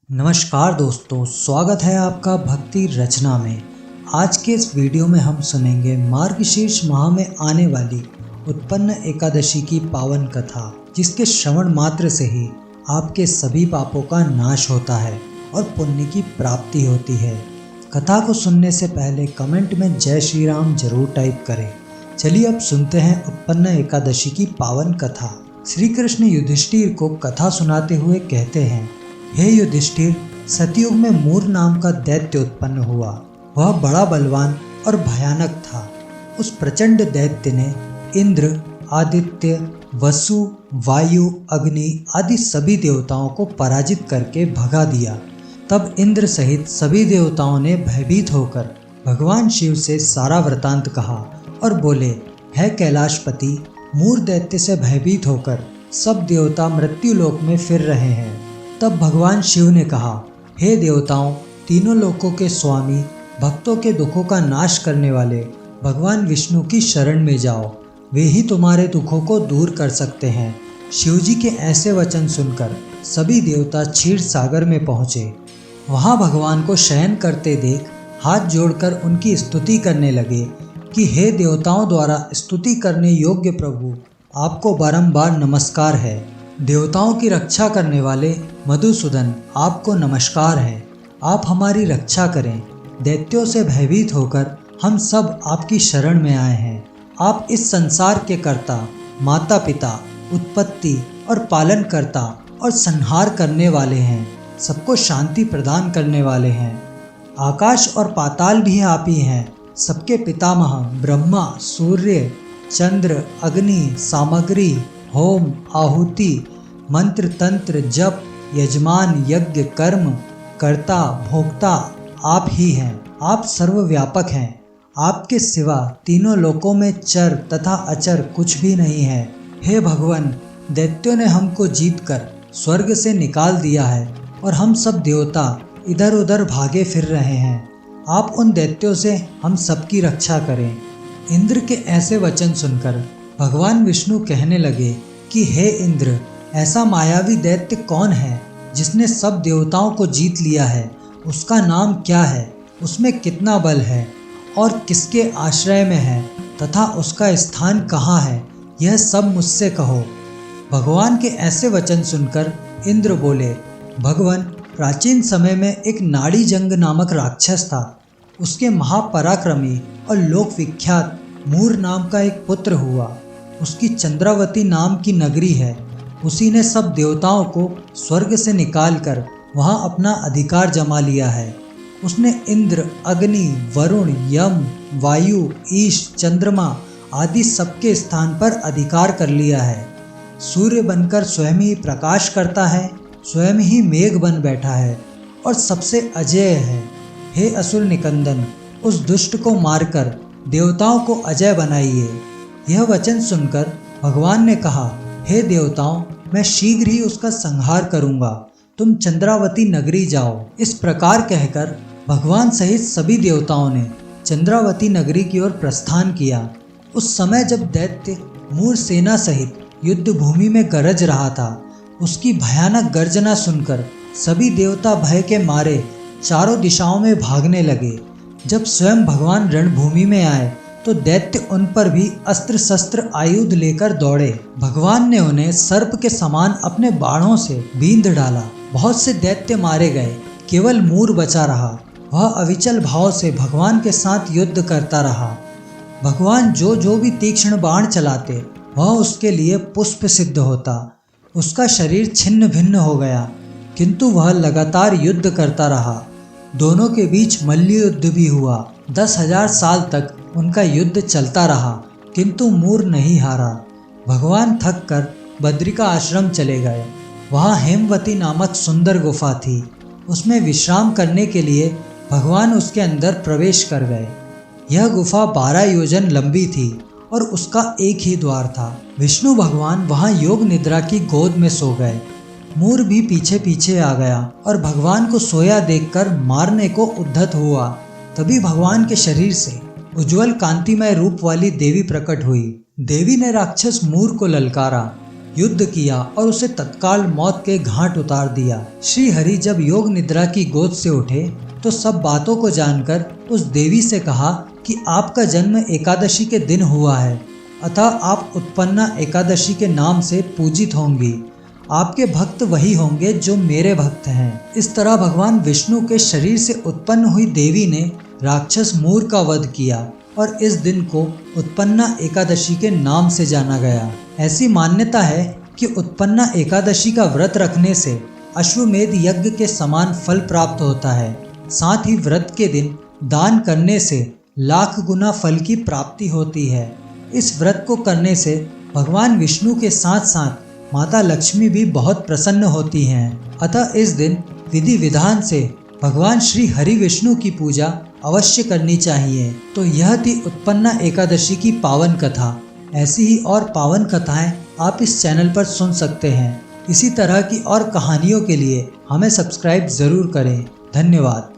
नमस्कार दोस्तों, स्वागत है आपका भक्ति रचना में। आज के इस वीडियो में हम सुनेंगे मार्गशीर्ष माह में आने वाली उत्पन्न एकादशी की पावन कथा, जिसके श्रवण मात्र से ही आपके सभी पापों का नाश होता है और पुण्य की प्राप्ति होती है। कथा को सुनने से पहले कमेंट में जय श्री राम जरूर टाइप करें। चलिए अब सुनते हैं उत्पन्न एकादशी की पावन कथा। श्री कृष्ण युधिष्ठिर को कथा सुनाते हुए कहते हैं, हे युधिष्ठिर, सतयुग में मूर नाम का दैत्य उत्पन्न हुआ। वह बड़ा बलवान और भयानक था। उस प्रचंड दैत्य ने इंद्र, आदित्य, वसु, वायु, अग्नि आदि सभी देवताओं को पराजित करके भगा दिया। तब इंद्र सहित सभी देवताओं ने भयभीत होकर भगवान शिव से सारा वृतांत कहा और बोले, हे कैलाशपति, मूर दैत्य से भयभीत होकर सब देवता मृत्यु लोक में फिर रहे हैं। तब भगवान शिव ने कहा, हे देवताओं, तीनों लोकों के स्वामी, भक्तों के दुखों का नाश करने वाले भगवान विष्णु की शरण में जाओ। वे ही तुम्हारे दुखों को दूर कर सकते हैं। शिवजी के ऐसे वचन सुनकर सभी देवता क्षीर सागर में पहुँचे। वहाँ भगवान को शयन करते देख हाथ जोड़कर उनकी स्तुति करने लगे कि हे देवताओं द्वारा स्तुति करने योग्य प्रभु, आपको बारंबार नमस्कार है। देवताओं की रक्षा करने वाले मधुसूदन, आपको नमस्कार है। आप हमारी रक्षा करें। दैत्यों से भयभीत होकर हम सब आपकी शरण में आए हैं। आप इस संसार के कर्ता, माता पिता, उत्पत्ति और पालन करता और संहार करने वाले हैं। सबको शांति प्रदान करने वाले हैं। आकाश और पाताल भी आप ही हैं। सबके पितामह ब्रह्मा, सूर्य, चंद्र, अग्नि, सामग्री, होम, आहुति, मंत्र, तंत्र, जप, यजमान, यज्ञ, कर्म, कर्ता, भोक्ता आप ही हैं। आप सर्वव्यापक हैं। आपके सिवा तीनों लोकों में चर तथा अचर कुछ भी नहीं है। हे भगवान, दैत्यों ने हमको जीतकर स्वर्ग से निकाल दिया है और हम सब देवता इधर उधर भागे फिर रहे हैं। आप उन दैत्यों से हम सबकी रक्षा करें। इंद्र के ऐसे वचन सुनकर भगवान विष्णु कहने लगे कि हे इंद्र, ऐसा मायावी दैत्य कौन है जिसने सब देवताओं को जीत लिया है? उसका नाम क्या है? उसमें कितना बल है और किसके आश्रय में है तथा उसका स्थान कहाँ है? यह सब मुझसे कहो। भगवान के ऐसे वचन सुनकर इंद्र बोले, भगवान, प्राचीन समय में एक नाड़ी जंग नामक राक्षस था। उसके महापराक्रमी और लोक विख्यात मूर नाम का एक पुत्र हुआ। उसकी चंद्रावती नाम की नगरी है। उसी ने सब देवताओं को स्वर्ग से निकालकर वहां अपना अधिकार जमा लिया है। उसने इंद्र, अग्नि, वरुण, यम, वायु, ईश, चंद्रमा आदि सबके स्थान पर अधिकार कर लिया है। सूर्य बनकर स्वयं ही प्रकाश करता है, स्वयं ही मेघ बन बैठा है और सबसे अजेय है। हे असुर निकंदन, उस दुष्ट को मारकर देवताओं को अजय बनाइए। यह वचन सुनकर भगवान ने कहा, हे देवताओं, मैं शीघ्र ही उसका संहार करूंगा। तुम चंद्रावती नगरी जाओ। इस प्रकार कहकर भगवान सहित सभी देवताओं ने चंद्रावती नगरी की ओर प्रस्थान किया। उस समय जब दैत्य मूर सेना सहित युद्ध भूमि में गरज रहा था, उसकी भयानक गर्जना सुनकर सभी देवता भय के मारे चारों दिशाओं में भागने लगे। जब स्वयं भगवान रणभूमि में आए तो दैत्य उन पर भी अस्त्र शस्त्र आयुध लेकर दौड़े। भगवान ने उन्हें सर्प के समान अपने बाणों से बींध डाला। बहुत से दैत्य मारे गए, केवल मूर बचा रहा। वह अविचल भाव से भगवान के साथ युद्ध करता रहा। भगवान जो भी तीक्ष्ण बाण चलाते, वह उसके लिए पुष्प सिद्ध होता। उसका शरीर छिन्न भिन्न हो गया, किंतु वह लगातार युद्ध करता रहा। दोनों के बीच मल्ल युद्ध भी हुआ। 10,000 साल तक उनका युद्ध चलता रहा, किंतु मूर नहीं हारा। भगवान थक कर बद्रिका आश्रम चले गए। वहाँ हेमवती नामक सुंदर गुफा थी। उसमें विश्राम करने के लिए भगवान उसके अंदर प्रवेश कर गए। यह गुफा 12 योजन लंबी थी और उसका एक ही द्वार था। विष्णु भगवान वहाँ योग निद्रा की गोद में सो गए। मूर भी पीछे पीछे आ गया और भगवान को सोया देखकर मारने को उद्धत हुआ। तभी भगवान के शरीर से उज्जवल कांतिमय रूप वाली देवी प्रकट हुई। देवी ने राक्षस मूर को ललकारा, युद्ध किया और उसे तत्काल मौत के घाट उतार दिया। श्री हरि जब योग निद्रा की गोद से उठे तो सब बातों को जानकर उस देवी से कहा कि आपका जन्म एकादशी के दिन हुआ है, अतः आप उत्पन्ना एकादशी के नाम से पूजित होंगी। आपके भक्त वही होंगे जो मेरे भक्त हैं। इस तरह भगवान विष्णु के शरीर से उत्पन्न हुई देवी ने राक्षस मूर का वध किया और इस दिन को उत्पन्ना एकादशी के नाम से जाना गया। ऐसी मान्यता है कि उत्पन्ना एकादशी का व्रत रखने से अश्वमेध यज्ञ के समान फल प्राप्त होता है। साथ ही व्रत के दिन दान करने से लाख गुना फल की प्राप्ति होती है। इस व्रत को करने से भगवान विष्णु के साथ साथ माता लक्ष्मी भी बहुत प्रसन्न होती हैं। अतः इस दिन विधि विधान से भगवान श्री हरि विष्णु की पूजा अवश्य करनी चाहिए। तो यह थी उत्पन्ना एकादशी की पावन कथा। ऐसी ही और पावन कथाएं आप इस चैनल पर सुन सकते हैं। इसी तरह की और कहानियों के लिए हमें सब्सक्राइब जरूर करें। धन्यवाद।